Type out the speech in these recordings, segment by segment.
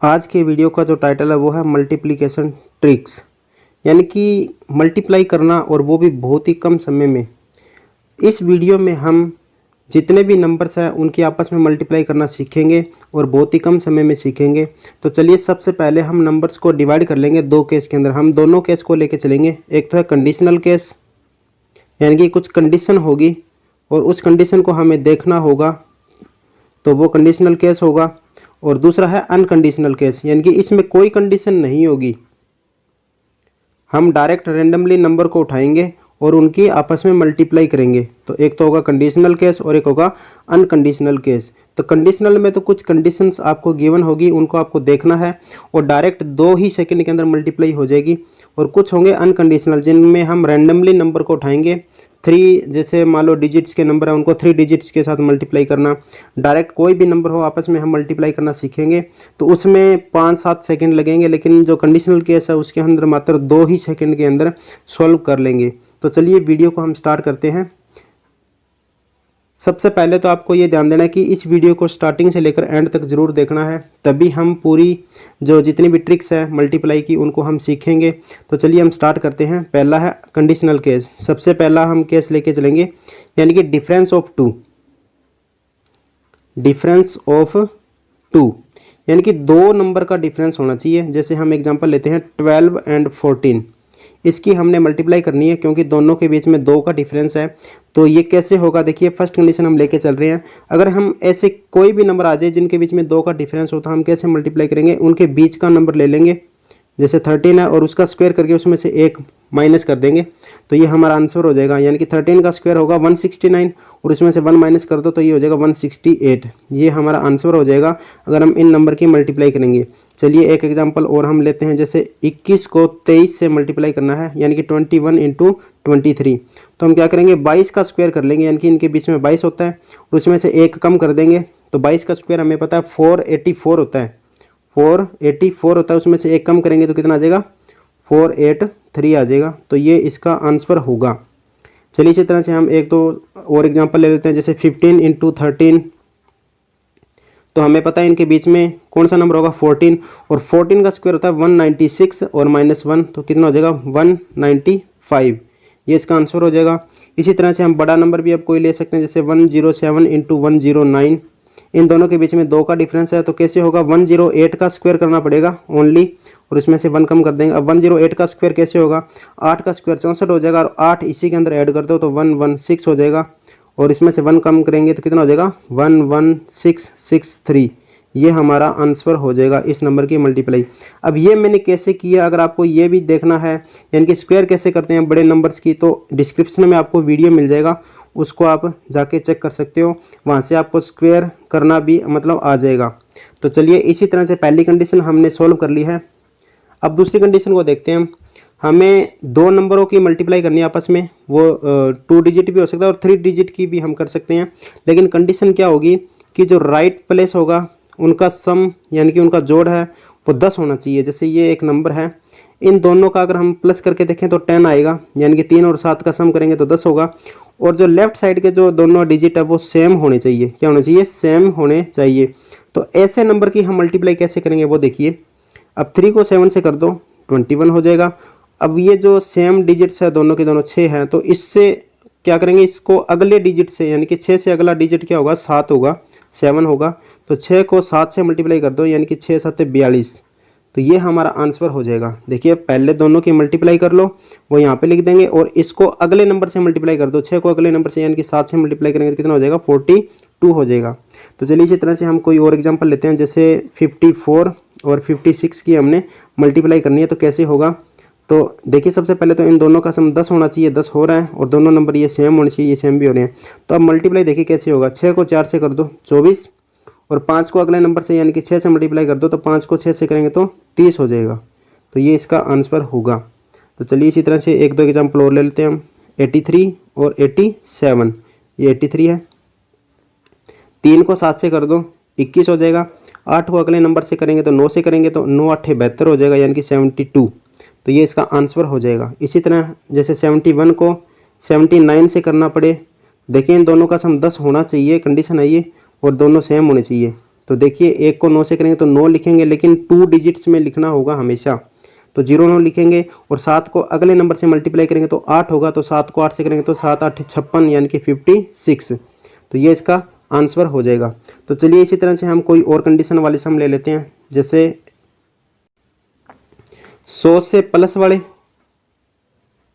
आज के वीडियो का जो टाइटल है वो है मल्टीप्लिकेशन ट्रिक्स, यानी कि मल्टीप्लाई करना और वो भी बहुत ही कम समय में। इस वीडियो में हम जितने भी नंबर्स हैं उनकी आपस में मल्टीप्लाई करना सीखेंगे और बहुत ही कम समय में सीखेंगे। तो चलिए सबसे पहले हम नंबर्स को डिवाइड कर लेंगे दो केस के अंदर। हम दोनों केस को लेके चलेंगे। एक तो है कंडीशनल केस, यानी कि कुछ कंडीशन होगी और उस कंडीशन को हमें देखना होगा, तो वो कंडीशनल केस होगा। और दूसरा है अनकंडीशनल केस, यानी कि इसमें कोई कंडीशन नहीं होगी। हम डायरेक्ट रेंडमली नंबर को उठाएंगे और उनकी आपस में मल्टीप्लाई करेंगे। तो एक तो होगा कंडीशनल केस और एक होगा अनकंडीशनल केस। तो कंडीशनल में तो कुछ कंडीशंस आपको गिवन होगी, उनको आपको देखना है और डायरेक्ट 2 ही सेकंड के अंदर मल्टीप्लाई हो जाएगी। और कुछ होंगे अनकंडीशनल, जिनमें हम रैंडमली नंबर को उठाएंगे। 3 जैसे मान लो डिजिट्स के नंबर है, उनको 3 डिजिट्स के साथ मल्टीप्लाई करना। डायरेक्ट कोई भी नंबर हो आपस में हम मल्टीप्लाई करना सीखेंगे, तो उसमें 5-7 सेकंड लगेंगे। लेकिन जो कंडीशनल केस है उसके अंदर मात्र 2 ही सेकंड के अंदर सॉल्व कर लेंगे। तो चलिए वीडियो को हम स्टार्ट करते हैं। सबसे पहले तो आपको ये ध्यान देना है कि इस वीडियो को स्टार्टिंग से लेकर एंड तक ज़रूर देखना है, तभी हम पूरी जो जितनी भी ट्रिक्स है मल्टीप्लाई की उनको हम सीखेंगे। तो चलिए हम स्टार्ट करते हैं। पहला है कंडीशनल केस। सबसे पहला हम केस लेके चलेंगे, यानी कि डिफरेंस ऑफ 2। डिफरेंस ऑफ 2 यानी कि 2 नंबर का डिफरेंस होना चाहिए। जैसे हम एग्जांपल लेते हैं 12 एंड 14। इसकी हमने मल्टीप्लाई करनी है क्योंकि दोनों के बीच में 2 का डिफरेंस है। तो ये कैसे होगा, देखिए फर्स्ट कंडीशन हम लेके चल रहे हैं। अगर हम ऐसे कोई भी नंबर आ जाए जिनके बीच में 2 का डिफरेंस हो तो हम कैसे मल्टीप्लाई करेंगे, उनके बीच का नंबर ले लेंगे। जैसे 13 है और उसका स्क्वायर करके उसमें से 1 माइनस कर देंगे, तो ये हमारा आंसर हो जाएगा। यानी कि 13 का स्क्वायर होगा 169 और उसमें से 1 माइनस कर दो तो ये हो जाएगा 168। ये हमारा आंसर हो जाएगा अगर हम इन नंबर की मल्टीप्लाई करेंगे। चलिए एक एग्जांपल और हम लेते हैं। जैसे 21 को 23 से मल्टीप्लाई करना है, यानी कि 21 × 23। तो हम क्या करेंगे, 22 का स्क्वायर कर लेंगे, यानी कि इनके बीच में 22 होता है और उसमें से 1 कम कर देंगे। तो 22 का स्क्वायर हमें पता है 484 होता है। 484 होता है, उसमें से 1 कम करेंगे तो कितना आ जाएगा, 483 आ जाएगा। तो ये इसका आंसर होगा। चलिए इसी तरह से हम एक दो और एग्जांपल ले लेते हैं। जैसे 15 × 13, तो हमें पता है इनके बीच में कौन सा नंबर होगा, 14। और 14 का स्क्वायर होता है 196 और -1, तो कितना हो जाएगा 195। ये इसका आंसर हो जाएगा। इसी तरह से हम बड़ा नंबर भी अब कोई ले सकते हैं। जैसे 107 × 109। इन दोनों के बीच में 2 का डिफरेंस है, तो कैसे होगा, 108 का स्क्वायर करना पड़ेगा ओनली और इसमें से 1 कम कर देंगे। अब 108 का स्क्वायर कैसे होगा, 8 का स्क्वायर 64 हो जाएगा और 8 इसी के अंदर ऐड कर दो तो 116 हो जाएगा और इसमें से 1 कम करेंगे तो कितना हो जाएगा 11663। ये हमारा आंसर हो जाएगा इस नंबर की मल्टीप्लाई। अब ये मैंने कैसे किया, अगर आपको ये भी देखना है यानी कि स्क्वायर कैसे करते हैं बड़े नंबर्स की, तो डिस्क्रिप्शन में आपको वीडियो मिल जाएगा, उसको आप जाके चेक कर सकते हो। वहाँ से आपको स्क्वायर करना भी मतलब आ जाएगा। तो चलिए इसी तरह से पहली कंडीशन हमने सोल्व कर ली है। अब दूसरी कंडीशन को देखते हैं। हमें 2 नंबरों की मल्टीप्लाई करनी है आपस में। वो 2 डिजिट भी हो सकता है और 3 डिजिट की भी हम कर सकते हैं। लेकिन कंडीशन क्या होगी कि जो राइट प्लेस होगा उनका सम यानी कि उनका जोड़ है वो 10 होना चाहिए। जैसे ये एक नंबर है, इन दोनों का अगर हम प्लस करके देखें तो 10 आएगा, यानी कि 3 और 7 का सम करेंगे तो 10 होगा। और जो लेफ्ट साइड के जो दोनों डिजिट है वो सेम होने चाहिए। क्या होने चाहिए, सेम होने चाहिए। तो ऐसे नंबर की हम मल्टीप्लाई कैसे करेंगे वो देखिए। अब 3 को 7 से कर दो 21 हो जाएगा। अब ये जो सेम डिजिट्स है दोनों के दोनों 6 हैं, तो इससे क्या करेंगे, इसको अगले डिजिट से यानी कि 6 से अगला डिजिट क्या होगा, 7 होगा, 7 होगा। तो 6 को 7 से मल्टीप्लाई कर दो, यानी कि 6 7 42। तो ये हमारा आंसर हो जाएगा। देखिए पहले दोनों की मल्टीप्लाई कर लो, वो यहाँ पे लिख देंगे और इसको अगले नंबर से मल्टीप्लाई कर दो। 6 को अगले नंबर से यानी कि 7 से मल्टीप्लाई करेंगे तो कितना हो जाएगा, 42 हो जाएगा। तो चलिए इसी तरह से हम कोई और एग्जांपल लेते हैं। जैसे 54 और 56 की हमने मल्टीप्लाई करनी है, तो कैसे होगा। तो देखिए सबसे पहले तो इन दोनों का सम 10 होना चाहिए, 10 हो रहा है और दोनों नंबर ये सेम होने चाहिए, ये सेम भी हो रहे हैं। तो अब मल्टीप्लाई देखिए कैसे होगा। 6 को 4 से कर दो 24 और 5 को अगले नंबर से यानी कि 6 से मल्टीप्लाई कर दो, तो 5 को 6 से करेंगे तो 30 हो जाएगा। तो ये इसका आंसर होगा। तो चलिए इसी तरह से एक दो एग्जाम्पल और ले लेते हैं हम। 83 और 87, ये 83 है। 3 को 7 से कर दो 21 हो जाएगा। 8 को अगले नंबर से करेंगे तो 9 से करेंगे तो 9 8 72 हो जाएगा, यानी कि 72। तो ये इसका आंसर हो जाएगा। इसी तरह जैसे 71 को 79 से करना पड़े, देखिए इन दोनों का सम 10 होना चाहिए, कंडीशन है ये, और दोनों सेम होने चाहिए। तो देखिए 1 को 9 से करेंगे तो 9 लिखेंगे, लेकिन 2 डिजिट्स में लिखना होगा हमेशा, तो 0 9 लिखेंगे। और 7 को अगले नंबर से मल्टीप्लाई करेंगे तो 8 होगा, तो 7 को 8 से करेंगे तो 7 8 56 यानी कि 56। तो ये इसका आंसर हो जाएगा। तो चलिए इसी तरह से हम कोई और कंडीशन वाले सम ले लेते हैं, जैसे 100 से प्लस वाले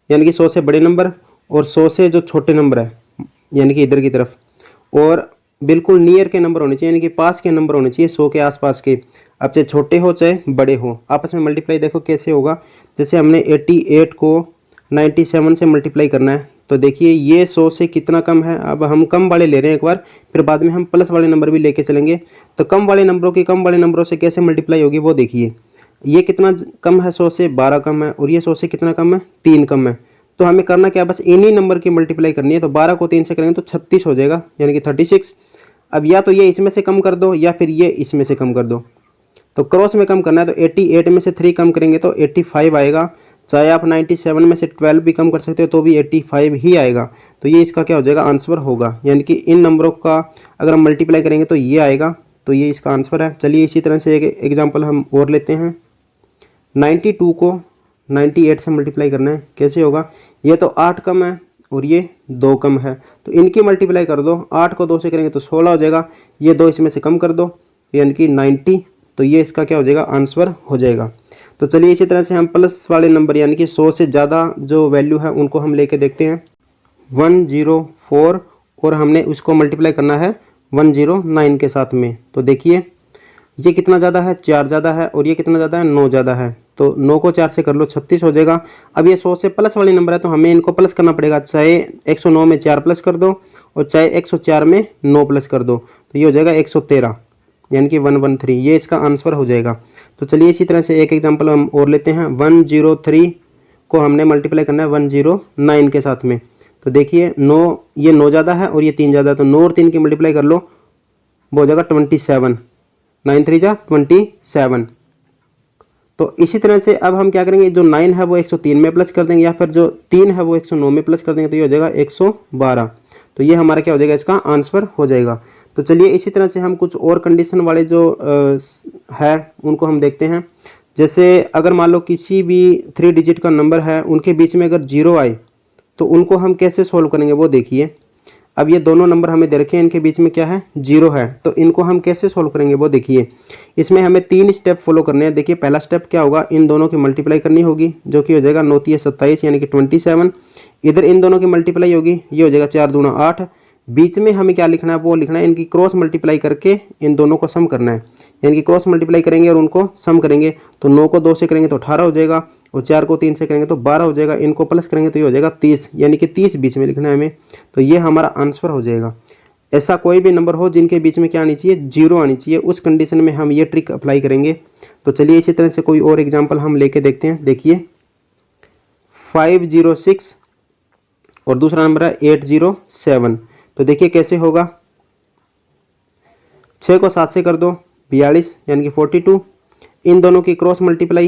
यानी कि 100 से बड़े नंबर और 100 से जो छोटे नंबर है यानी कि इधर की तरफ, और बिल्कुल नियर के नंबर होने चाहिए यानी कि पास के नंबर होने चाहिए 100 के आसपास के। अब चाहे छोटे हो चाहे बड़े हो, आपस में मल्टीप्लाई देखो कैसे होगा। जैसे हमने 88 को 97 से मल्टीप्लाई करना है, तो देखिए ये 100 से कितना कम है। अब हम कम वाले ले रहे हैं एक बार, फिर बाद में हम प्लस वाले नंबर भी लेके चलेंगे। तो कम वाले नंबरों की कम वाले नंबरों से कैसे मल्टीप्लाई होगी वो देखिए। ये कितना कम है 100 से, 12 कम है, और ये 100 से कितना कम है, 3 कम है। तो हमें करना क्या, बस इन्हीं नंबर की मल्टीप्लाई करनी है। तो 12 को 3 से करेंगे तो 36 हो जाएगा यानी कि 36। अब या तो ये इसमें से कम कर दो या फिर ये इसमें से कम कर दो। तो क्रॉस में कम करना है, तो 88 में से 3 कम करेंगे तो 85 आएगा। चाहे आप 97 में से 12 भी कम कर सकते हो तो भी 85 ही आएगा। तो ये इसका क्या हो जाएगा, आंसर होगा। यानी कि इन नंबरों का अगर हम मल्टीप्लाई करेंगे तो ये आएगा, तो ये इसका आंसर है। चलिए इसी तरह से एक एग्जाम्पल हम और लेते हैं। 92 को 98 से मल्टीप्लाई करना है, कैसे होगा। ये तो 8 कम है और ये 2 कम है, तो इनकी मल्टीप्लाई कर दो। 8 को 2 से करेंगे तो 16 हो जाएगा, ये 2 इसमें से कम कर दो यानी कि 90। तो ये इसका क्या हो जाएगा, आंसर हो जाएगा। तो चलिए इसी तरह से हम प्लस वाले नंबर यानी कि 100 से ज़्यादा जो वैल्यू है उनको हम लेके देखते हैं। 104 और हमने उसको मल्टीप्लाई करना है 109 के साथ में। तो देखिए ये कितना ज़्यादा है, 4 ज़्यादा है, और ये कितना ज़्यादा है, 9 ज़्यादा है। तो 9 को 4 से कर लो 36 हो जाएगा। अब ये 100 से प्लस वाले नंबर है तो हमें इनको प्लस करना पड़ेगा, चाहे 109 में 4 प्लस कर दो और चाहे 104 में 9 प्लस कर दो, तो ये हो जाएगा 113 यानी कि 113। ये इसका आंसर हो जाएगा। तो चलिए इसी तरह से एक एग्जाम्पल हम और लेते हैं। 103 को हमने मल्टीप्लाई करना है 109 के साथ में। तो देखिए 9, ये 9 ज़्यादा है और ये 3 ज़्यादा है, तो 9 और 3 की मल्टीप्लाई कर लो, वो हो जाएगा 27। 9 3 जा 27। तो इसी तरह से अब हम क्या करेंगे, जो 9 है वो 103 में प्लस कर देंगे, या फिर जो 3 है वो 109 में प्लस कर देंगे, तो ये हो जाएगा 112। तो ये हमारा क्या हो जाएगा, इसका आंसर हो जाएगा। तो चलिए इसी तरह से हम कुछ और कंडीशन वाले जो है उनको हम देखते हैं। जैसे अगर मान लो किसी भी 3 डिजिट का नंबर है, उनके बीच में अगर 0 आए तो उनको हम कैसे सोल्व करेंगे वो देखिए। अब ये दोनों नंबर हमें दे रखे हैं, इनके बीच में क्या है, 0 है, तो इनको हम कैसे सोल्व करेंगे वो देखिए। इसमें हमें 3 स्टेप फॉलो करने हैं। देखिए पहला स्टेप क्या होगा, इन दोनों की मल्टीप्लाई करनी होगी, जो कि हो जाएगा 9 3 27 यानी कि 27। इधर इन दोनों की मल्टीप्लाई होगी, ये हो जाएगा 4 दूना 8। बीच में हमें क्या लिखना है, वो लिखना है इनकी क्रॉस मल्टीप्लाई करके इन दोनों को सम करना है। यानी कि क्रॉस मल्टीप्लाई करेंगे और उनको सम करेंगे, तो 9 को 2 से करेंगे तो 18 हो जाएगा, और 4 को 3 से करेंगे तो 12 हो जाएगा। इनको प्लस करेंगे तो ये हो जाएगा 30, यानी कि 30 बीच में लिखना है हमें। तो ये हमारा आंसर हो जाएगा। ऐसा कोई भी नंबर हो जिनके बीच में क्या आनी चाहिए, 0 आनी चाहिए, उस कंडीशन में हम ये ट्रिक अप्लाई करेंगे। तो चलिए इसी तरह से कोई और एग्जाम्पल हम लेके देखते हैं। देखिए 506 और दूसरा नंबर है 807। तो देखिए कैसे होगा, 6 को 7 से कर दो 42 यानी कि 42। इन दोनों की क्रॉस मल्टीप्लाई,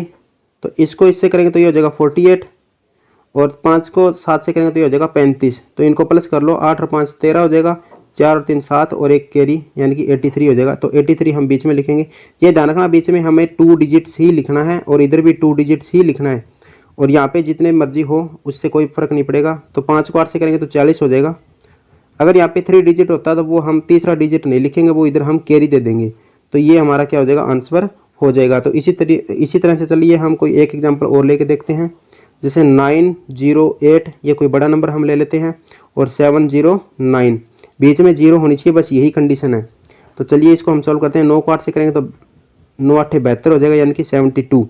तो इसको इससे करेंगे तो ये हो जाएगा 48, और 5 को 7 से करेंगे तो ये हो जाएगा 35। तो इनको प्लस कर लो, 8 और 5 13 हो जाएगा, 4 और 3 7 और 1 कैरी यानी कि 83 हो जाएगा। तो 83 हम बीच में लिखेंगे। ये ध्यान रखना बीच में हमें 2 डिजिट्स ही लिखना है और इधर भी 2 डिजिट्स ही लिखना है, और यहाँ पे जितने मर्जी हो उससे कोई फ़र्क नहीं पड़ेगा। तो 5 को 8 से करेंगे तो 40 हो जाएगा। अगर यहाँ पे 3 डिजिट होता तो वो हम तीसरा डिजिट नहीं लिखेंगे, वो इधर हम कैरी दे देंगे। तो ये हमारा क्या हो जाएगा, आंसर हो जाएगा। तो इसी तरह से चलिए हम कोई एक एग्जांपल और लेके देखते हैं। जैसे 908, ये कोई बड़ा नंबर हम ले लेते हैं, और 709, बीच में 0 होनी चाहिए, बस यही कंडीशन है। तो चलिए इसको हम सॉल्व करते हैं। 9 को 8 से करेंगे तो 9 8 72 हो जाएगा यानी कि 72।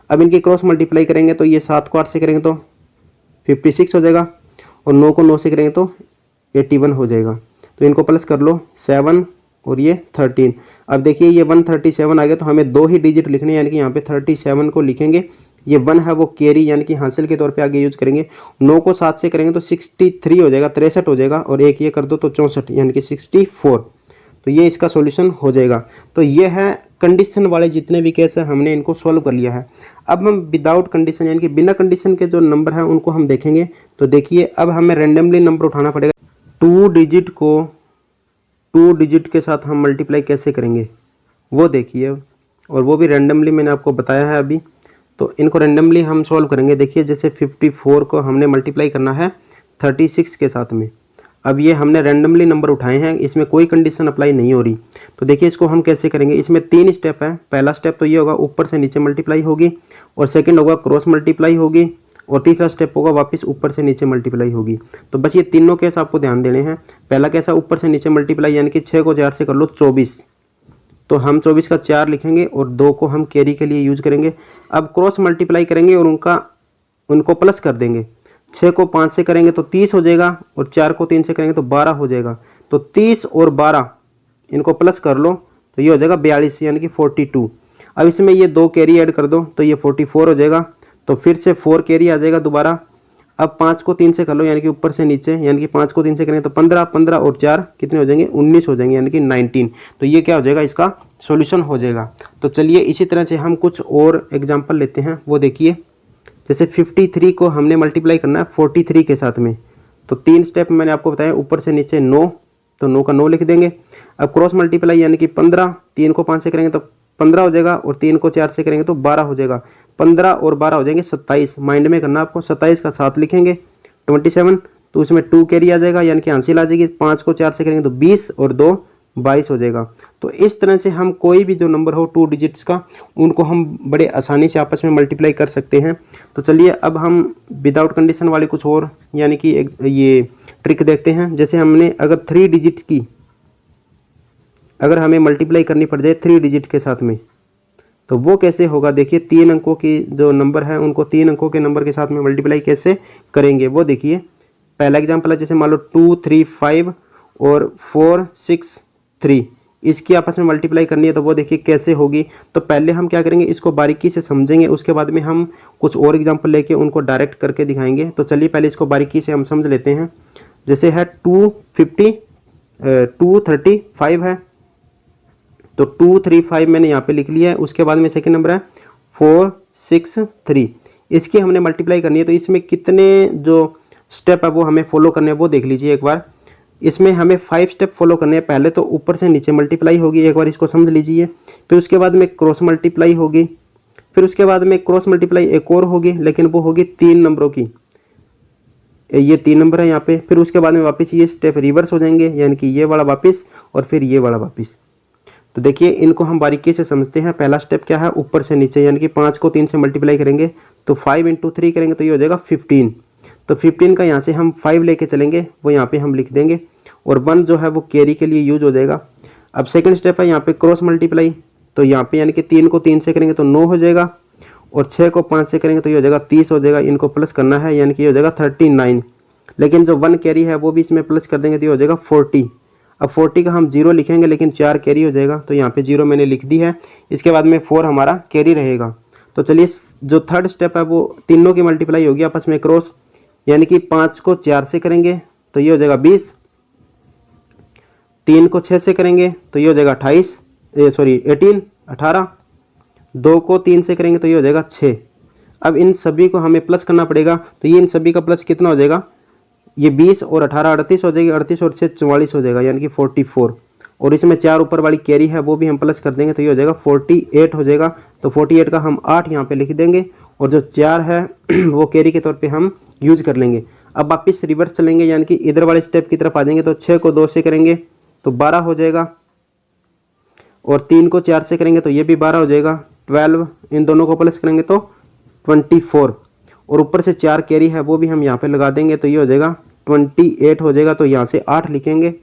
अब इनकी क्रॉस मल्टीप्लाई करेंगे तो ये 7 को 8 से करेंगे तो 56 हो जाएगा, और 9 को 9 से करेंगे तो 81 हो जाएगा। तो इनको प्लस कर लो, 7 और ये 13। अब देखिए ये 137 आ गया, तो हमें 2 ही डिजिट लिखने हैं, यानी कि यहाँ पे 37 को लिखेंगे। ये 1 है वो कैरी यानी कि हासिल के तौर पे आगे यूज करेंगे। 9 को 7 से करेंगे तो 63 हो जाएगा, 63 हो जाएगा, और एक ये कर दो तो 64 यानी कि 64। तो ये इसका सॉल्यूशन हो जाएगा। तो ये है कंडीशन वाले जितने भी केस है, हमने इनको सॉल्व कर लिया है। अब हम विदाउट कंडीशन यानी कि बिना कंडीशन के जो नंबर हैं उनको हम देखेंगे। तो देखिए अब हमें रैंडमली नंबर उठाना पड़ेगा। 2 डिजिट को 2 डिजिट के साथ हम मल्टीप्लाई कैसे करेंगे, वो देखिए, और वो भी रैंडमली मैंने आपको बताया है अभी। तो इनको रैंडमली हम सॉल्व करेंगे। देखिए जैसे 54 को हमने मल्टीप्लाई करना है 36 के साथ में। अब ये हमने रैंडमली नंबर उठाए हैं, इसमें कोई कंडीशन अप्लाई नहीं हो रही। तो देखिए इसको हम कैसे करेंगे। इसमें 3 स्टेप है। पहला स्टेप तो ये होगा, ऊपर से नीचे मल्टीप्लाई होगी, और सेकंड होगा क्रॉस मल्टीप्लाई होगी, और तीसरा स्टेप होगा वापस ऊपर से नीचे मल्टीप्लाई होगी। तो बस ये तीनों केस आपको ध्यान देने हैं। पहला कैसा, ऊपर से नीचे मल्टीप्लाई, यानी कि 6 को 4 से कर लो 24, तो हम 24 का 4 लिखेंगे और 2 को हम कैरी के लिए यूज करेंगे। अब क्रॉस मल्टीप्लाई करेंगे और उनको प्लस कर देंगे। 6 को 5 से करेंगे तो 30 हो जाएगा, और 4 को 3 से करेंगे तो 12 हो जाएगा। तो 30 और 12 इनको प्लस कर लो तो ये हो जाएगा 42, यानी कि 42। अब इसमें ये 2 कैरी ऐड कर दो तो ये 44 हो जाएगा। तो फिर से 4 कैरी आ जाएगा दोबारा। अब 5 को 3 से कर लो, यानी कि ऊपर से नीचे, यानी कि 5 को 3 से करेंगे तो 15, 15 और 4 कितने हो जाएंगे, 19 हो जाएंगे, यानी कि 19। तो ये क्या हो जाएगा, इसका सॉल्यूशन हो जाएगा। तो चलिए इसी तरह से हम कुछ और एग्जांपल लेते हैं, वो देखिए। जैसे 53 को हमने मल्टीप्लाई करना है 43 के साथ में। तो 3 स्टेप मैंने आपको बताया, ऊपर से नीचे 9, तो 9 का 9 लिख देंगे। अब क्रॉस मल्टीप्लाई यानी कि 15, 3 को 5 से करेंगे तो 15 हो जाएगा, और 3 को 4 से करेंगे तो 12 हो जाएगा। 15 और 12 हो जाएंगे 27। माइंड में करना आपको, 27 का 7 लिखेंगे 27। तो उसमें 2 कैरी आ जाएगा, यानी कि हासिल आ जाएगी। 5 को 4 से करेंगे तो 20, और 2 22 हो जाएगा। तो इस तरह से हम कोई भी जो नंबर हो 2 डिजिट्स का, उनको हम बड़े आसानी से आपस में मल्टीप्लाई कर सकते हैं। तो चलिए अब हम विदाउट कंडीशन वाले कुछ और, यानी कि ये ट्रिक देखते हैं। जैसे हमने अगर 3 डिजिट की, अगर हमें मल्टीप्लाई करनी पड़ जाए 3 डिजिट के साथ में, तो वो कैसे होगा। देखिए 3 अंकों की जो नंबर है उनको 3 अंकों के नंबर के साथ में मल्टीप्लाई कैसे करेंगे, वो देखिए। पहला एग्जांपल है, जैसे मान लो 2 3 5 और 4 6 3, इसकी आपस में मल्टीप्लाई करनी है, तो वो देखिए कैसे होगी। तो पहले हम क्या करेंगे, इसको बारीकी से समझेंगे, उसके बाद में हम कुछ और एग्जांपल लेके उनको डायरेक्ट करके दिखाएंगे। तो चलिए पहले इसको बारीकी से हम समझ लेते हैं। जैसे है 235 है, तो 235 मैंने यहाँ पे लिख लिया है। उसके बाद में सेकंड नंबर है 463, इसकी हमने मल्टीप्लाई करनी है। तो इसमें कितने जो स्टेप है वो हमें फॉलो करने हैं, वो देख लीजिए एक बार। इसमें हमें 5 स्टेप फॉलो करने हैं। पहले तो ऊपर से नीचे मल्टीप्लाई होगी, एक बार इसको समझ लीजिए। फिर उसके बाद में क्रॉस मल्टीप्लाई होगी, फिर उसके बाद में क्रॉस मल्टीप्लाई एक और होगी, लेकिन वो होगी 3 नंबरों की। ये 3 नंबर है यहाँ पे। फिर उसके बाद में वापस ये स्टेप रिवर्स हो जाएंगे, यानी कि ये वाला वापस और फिर ये वाला वापस। तो देखिए इनको हम बारीकी से समझते हैं। पहला स्टेप क्या है, ऊपर से नीचे, यानी कि 5 को 3 से मल्टीप्लाई करेंगे तो 5 × 3 करेंगे तो ये हो जाएगा 15। तो 15 का यहाँ से हम 5 लेके चलेंगे, वो यहाँ पे हम लिख देंगे, और 1 जो है वो कैरी के लिए यूज हो जाएगा। अब सेकंड स्टेप है यहाँ पे क्रॉस मल्टीप्लाई, तो यहाँ पे यानी कि 3 को 3 से करेंगे तो 9 हो जाएगा, और 6 को 5 से करेंगे तो ये हो जाएगा 30 हो जाएगा। इनको प्लस करना है, यानी कि ये हो जाएगा 39, लेकिन जो 1 कैरी है वो भी इसमें प्लस कर देंगे तो ये हो जाएगा 40। अब 40 का हम 0 लिखेंगे, लेकिन 4 कैरी हो जाएगा, तो यहाँ पे 0 मैंने लिख दी है। इसके बाद में 4 हमारा कैरी रहेगा। तो चलिए जो थर्ड स्टेप है वो तीनों की मल्टीप्लाई होगी आपस में क्रॉस, यानी कि 5 को 4 से करेंगे तो ये हो जाएगा 20, 3 को 6 से करेंगे तो ये हो जाएगा 18, 2 को 3 से करेंगे तो ये हो जाएगा 6। अब इन सभी को हमें प्लस करना पड़ेगा, तो ये इन सभी का प्लस कितना हो जाएगा, ये 20 और 18 38 हो जाएगी, 38 और 6 44 हो जाएगा, यानी कि 44। और इसमें 4 ऊपर वाली कैरी है वो भी हम प्लस कर देंगे तो ये हो जाएगा 48 हो जाएगा। तो 48 का हम 8 यहाँ पे लिख देंगे, और जो 4 है वो कैरी के तौर पे हम यूज कर लेंगे। अब वापिस रिवर्स चलेंगे, यानी कि इधर वाले स्टेप की तरफ आ जाएंगे, तो 6 को 2 से करेंगे तो 12 हो जाएगा, और 3 को 4 से करेंगे तो ये भी 12 हो जाएगा, 12, इन दोनों को प्लस करेंगे तो 24, और ऊपर से 4 कैरी है वो भी हम यहाँ पे लगा देंगे तो ये हो जाएगा 28 हो जाएगा। तो यहाँ से 8 लिखेंगे,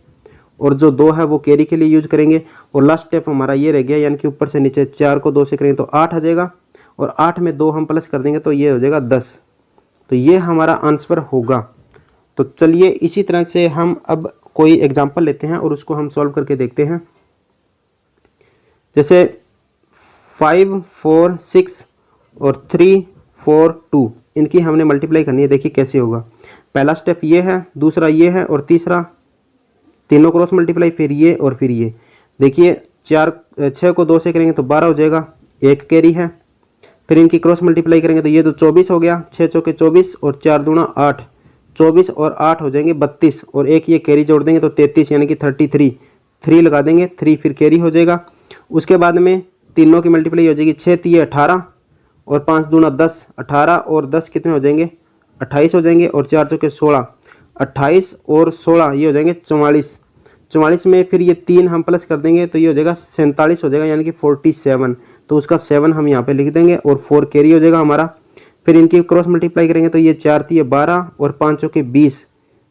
और जो 2 है वो कैरी के लिए यूज करेंगे। और लास्ट स्टेप हमारा ये रह गया, यानी कि ऊपर से नीचे 4 को 2 से करेंगे तो 8 आ जाएगा, और 8 में 2 हम प्लस कर देंगे तो ये हो जाएगा 10। तो ये हमारा आंसर होगा। तो चलिए इसी तरह से हम अब कोई एग्जाम्पल लेते हैं और उसको हम सॉल्व करके देखते हैं। जैसे 5 4 6 और 3 4 2, इनकी हमने मल्टीप्लाई करनी है। देखिए कैसे होगा। पहला स्टेप ये है, दूसरा ये है, और तीसरा तीनों क्रॉस मल्टीप्लाई, फिर ये और फिर ये। देखिए 6 को 2 से करेंगे तो 12 हो जाएगा, 1 कैरी है। फिर इनकी क्रॉस मल्टीप्लाई करेंगे तो ये तो 24 हो गया, 6 चौके 24 और 4 दूना 8, 24 और 8 हो जाएंगे 32, और एक ये कैरी जोड़ देंगे तो 33, यानी कि 33, 3 लगा देंगे, 3 फिर कैरी हो जाएगा। उसके बाद में तीनों की मल्टीप्लाई हो जाएगी, 6 3 18 और 5 दूना 10, 18 और 10 कितने हो जाएंगे 28 हो जाएंगे, और 4 चौके 16, 28 और 16 ये हो जाएंगे 44। 44 में फिर ये 3 हम प्लस कर देंगे तो ये हो जाएगा 47 हो जाएगा, यानी कि 47। तो उसका 7 हम यहाँ पे लिख देंगे और 4 कैरी हो जाएगा हमारा। फिर इनकी क्रॉस मल्टीप्लाई करेंगे तो ये 4 3 12 और 5 चौके 20,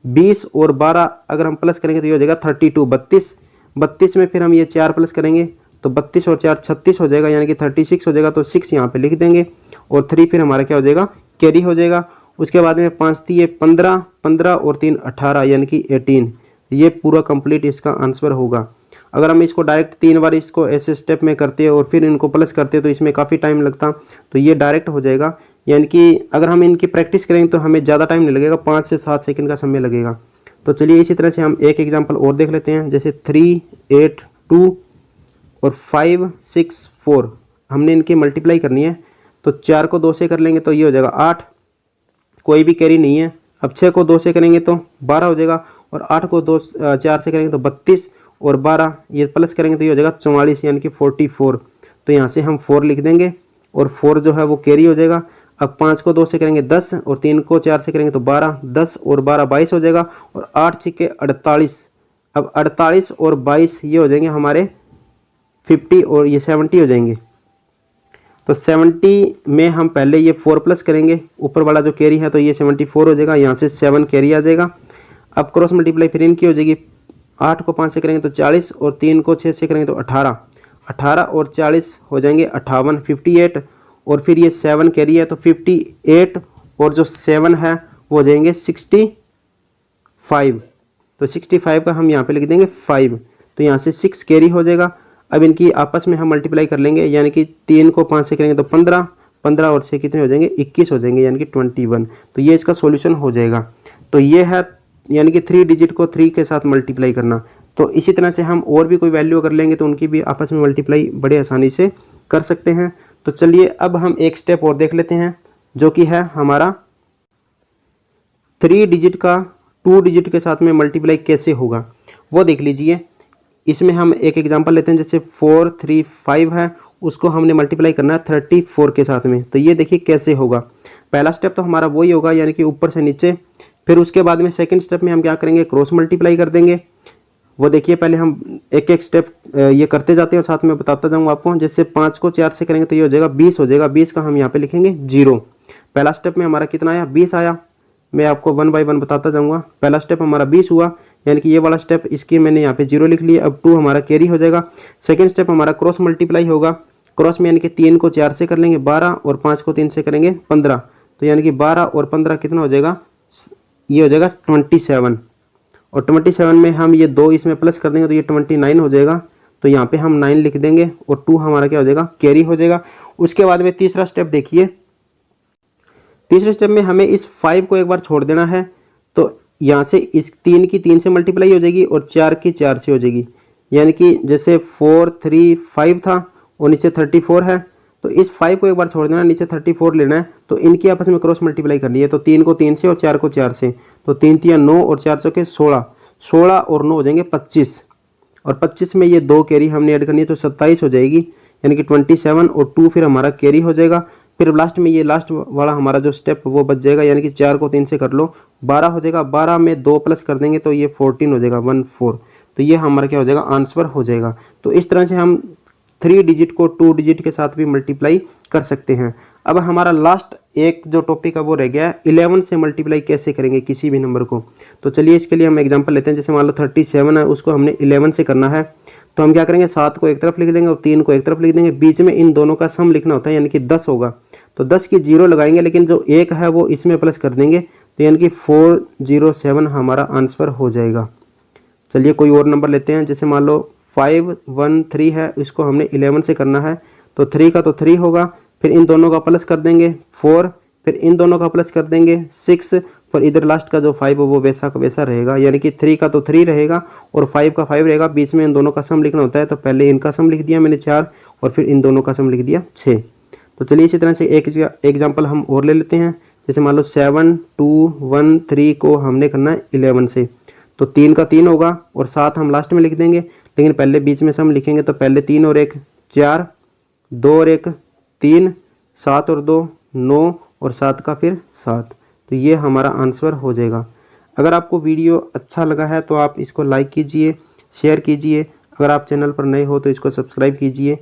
20 और 12 अगर हम प्लस करेंगे तो ये हो जाएगा 32, 32। 32 में फिर हम ये 4 प्लस करेंगे तो 32 और 4 36 हो जाएगा, यानी कि 36 हो जाएगा। तो 6 यहाँ पे लिख देंगे और 3 फिर हमारा क्या हो जाएगा कैरी हो जाएगा। उसके बाद में 5 3 15, 15 और 3 18, यानी कि 18। ये पूरा कंप्लीट इसका आंसर होगा। अगर हम इसको डायरेक्ट 3 बार इसको ऐसे स्टेप में करते हैं और फिर इनको प्लस करते हैं तो इसमें काफ़ी टाइम लगता, तो ये डायरेक्ट हो जाएगा। यानी कि अगर हम इनकी प्रैक्टिस करेंगे तो हमें ज़्यादा टाइम नहीं लगेगा, 5 से 7 सेकंड का समय लगेगा। तो चलिए इसी तरह से हम एक एग्जांपल और देख लेते हैं, जैसे 3 8 2 और 5 6 4 हमने इनकी मल्टीप्लाई करनी है। तो 4 को 2 से कर लेंगे तो ये हो जाएगा 8, कोई भी कैरी नहीं है। अब 6 को 2 से करेंगे तो 12 हो जाएगा, और 8 को 4 से करेंगे तो 32 और 12 ये प्लस करेंगे तो ये हो जाएगा 44, यानी कि 44। तो यहाँ से हम 4 लिख देंगे और 4 जो है वो कैरी हो जाएगा। अब 5 को 2 से करेंगे 10 और 3 को 4 से करेंगे तो 12, 10 और 12 22 हो जाएगा, और 8 छिके 48। अब 48 और 22 ये हो जाएंगे हमारे 50 और ये 70 हो जाएंगे। तो 70 में हम पहले ये 4 प्लस करेंगे, ऊपर वाला जो कैरी है तो ये 74 हो जाएगा, यहाँ से 7 कैरी आ जाएगा। अब क्रॉस मल्टीप्लाई फिर इनकी हो जाएगी, 8 को 5 से करेंगे तो 40 और 3 को 6 से करेंगे तो 18, 18 और 40 हो जाएंगे 58, 58 और फिर ये 7 कैरी है तो 58 और जो 7 है वो हो जाएंगे 65। तो 65 का हम यहाँ पे लिख देंगे 5, तो यहाँ से 6 कैरी हो जाएगा। अब इनकी आपस में हम मल्टीप्लाई कर लेंगे, यानी कि 3 को 5 से करेंगे तो 15, 15 और 6 कितने हो जाएंगे 21 हो जाएंगे, यानी कि 21। तो ये इसका सॉल्यूशन हो जाएगा। तो ये है यानी कि 3 डिजिट को 3 के साथ मल्टीप्लाई करना। तो इसी तरह से हम और भी कोई वैल्यू अगर लेंगे तो उनकी भी आपस में मल्टीप्लाई बड़े आसानी से कर सकते हैं। तो चलिए अब हम एक स्टेप और देख लेते हैं, जो कि है हमारा 3 डिजिट का 2 डिजिट के साथ में मल्टीप्लाई कैसे होगा वो देख लीजिए। इसमें हम एक एग्जांपल लेते हैं, जैसे 4 3 5 है, उसको हमने मल्टीप्लाई करना है 34 के साथ में। तो ये देखिए कैसे होगा। पहला स्टेप तो हमारा वही होगा, यानी कि ऊपर से नीचे। फिर उसके बाद में सेकंड स्टेप में हम क्या करेंगे, क्रॉस मल्टीप्लाई कर देंगे। वो देखिए पहले हम एक एक स्टेप ये करते जाते हैं और साथ में बताता जाऊंगा आपको। जैसे 5 को 4 से करेंगे तो ये हो जाएगा 20 हो जाएगा, 20 का हम यहाँ पे लिखेंगे 0। पहला स्टेप में हमारा कितना आया 20 आया, मैं आपको 1 बाय 1 बताता जाऊंगा। पहला स्टेप हमारा 20 हुआ, यानी कि ये वाला स्टेप इसकी मैंने यहाँ पे 0 लिख लिया। अब 2 हमारा कैरी हो जाएगा। सेकंड स्टेप हमारा क्रॉस मल्टीप्लाई होगा। क्रॉस में यानी कि 3 को 4 से कर लेंगे 12 और 5 को 3 से करेंगे 15, तो यानी कि 12 और 15 कितना हो जाएगा, ये हो जाएगा 27। और 27 में हम ये 2 इसमें प्लस कर देंगे तो ये 29 हो जाएगा। तो यहाँ पे हम 9 लिख देंगे और 2 हमारा क्या हो जाएगा कैरी हो जाएगा। उसके बाद में तीसरा स्टेप देखिए। तीसरे स्टेप में हमें इस 5 को एक बार छोड़ देना है, तो यहाँ से इस 3 की 3 से मल्टीप्लाई हो जाएगी और 4 की 4 से हो जाएगी। यानी कि जैसे 4 3 5 था और नीचे 34 है, तो इस 5 को एक बार छोड़ देना, नीचे 34 लेना है। तो इनकी आपस में क्रॉस मल्टीप्लाई करनी है। तो 3 को 3 से और 4 को 4 से, तो 3 3 9 और 4 चौके 16, 16 और 9 हो जाएंगे 25, और 25 में ये 2 कैरी हमने ऐड करनी है तो 27 हो जाएगी, यानी कि 27 और 2 फिर हमारा कैरी हो जाएगा। फिर लास्ट में ये लास्ट वाला हमारा जो स्टेप वो बच जाएगा, यानी कि 4 को 3 से कर लो 12 हो जाएगा। 12 में 2 प्लस कर देंगे तो ये 14 हो जाएगा 14। तो ये हमारा क्या हो जाएगा आंसर हो जाएगा। तो इस तरह से हम 3 डिजिट को 2 डिजिट के साथ भी मल्टीप्लाई कर सकते हैं। अब हमारा लास्ट एक जो टॉपिक है वो रह गया है 11 से मल्टीप्लाई कैसे करेंगे किसी भी नंबर को। तो चलिए इसके लिए हम एग्जांपल लेते हैं। जैसे मान लो 37 है, उसको हमने 11 से करना है, तो हम क्या करेंगे 7 को एक तरफ लिख देंगे और 3 को एक तरफ लिख देंगे। बीच में इन दोनों का सम लिखना होता है, यानी कि 10 होगा। तो 10 की 0 लगाएंगे, लेकिन जो 1 है वो इसमें प्लस कर देंगे, तो यानी कि 407 हमारा आंसर हो जाएगा। चलिए कोई और नंबर लेते हैं। जैसे मान लो 513 है, इसको हमने 11 से करना है, तो 3 का तो 3 होगा, फिर इन दोनों का प्लस कर देंगे 4, फिर इन दोनों का प्लस कर देंगे 6, पर इधर लास्ट का जो 5 है वो वैसा का वैसा रहेगा, यानी कि 3 का तो 3 रहेगा और 5 का 5 रहेगा। बीच में इन दोनों का सम लिखना होता है, तो पहले इनका सम लिख दिया मैंने 4 और फिर इन दोनों का सम लिख दिया 6। तो चलिए इसी तरह से एक एग्जाम्पल हम और ले लेते हैं। जैसे मान लो 7 2 1 3 को हमने करना है 11 से, तो 3 का 3 होगा और 7 हम लास्ट में लिख देंगे, लेकिन पहले बीच में से हम लिखेंगे तो पहले 3 और 1 4, 2 और 1 3, 7 और 2 9 और 7 का फिर 7। तो ये हमारा आंसर हो जाएगा। अगर आपको वीडियो अच्छा लगा है तो आप इसको लाइक कीजिए, शेयर कीजिए। अगर आप चैनल पर नए हो तो इसको सब्सक्राइब कीजिए।